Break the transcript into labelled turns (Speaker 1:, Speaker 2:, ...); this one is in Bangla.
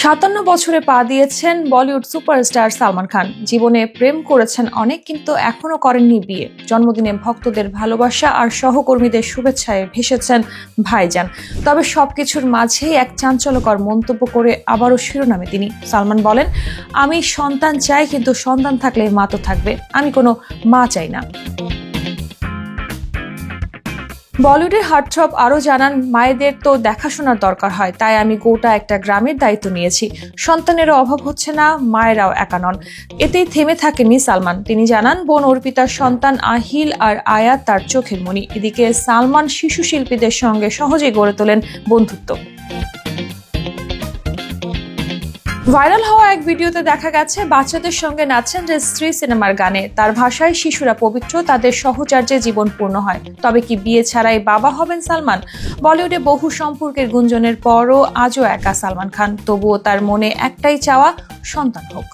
Speaker 1: 57 বছরে পা দিয়েছেন বলিউড সুপারস্টার সালমান খান। জীবনে প্রেম করেছেন অনেক, কিন্তু এখনো করেননি বিয়ে। জন্মদিনে ভক্তদের ভালোবাসা আর সহকর্মীদের শুভেচ্ছায় ভেসেছেন ভাইজান। তবে সবকিছুর মাঝেই এক চাঞ্চল্যকর মন্তব্য করে আবারও শিরোনামে তিনি। সালমান বলেন, আমি সন্তান চাই, কিন্তু সন্তান থাকলে মা তো থাকবে, আমি কোনো মা চাই না। বলিউডের হার্টথ্রব আরও জানান, মায়েদের তো দেখাশোনার দরকার হয়, তাই আমি গোটা একটা গ্রামের দায়িত্ব নিয়েছি। সন্তানেরও অভাব হচ্ছে না, মায়েরাও একা নন। এতেই থেমে থাকেননি সালমান। তিনি জানান, বোন অর্পিতার সন্তান আহিল আর আয়াত তার চোখের মণি। এদিকে সালমান শিশু শিল্পীদের সঙ্গে সহজেই গড়ে তোলেন বন্ধুত্ব। ভাইরাল হওয়া এক ভিডিওতে দেখা গেছে বাচ্চাদের সঙ্গে নাচছেন স্ত্রী সিনেমার গানে। তার ভাষায়, শিশুরা পবিত্র, তাদের সহচর্যে জীবন পূর্ণ হয়। তবে কি বিয়ে ছাড়াই বাবা হবেন সালমান? বলিউডে বহু সম্পর্কের গুঞ্জনের পরও আজও একা সালমান খান। তবুও তার মনে একটাই চাওয়া, সন্তান হোক।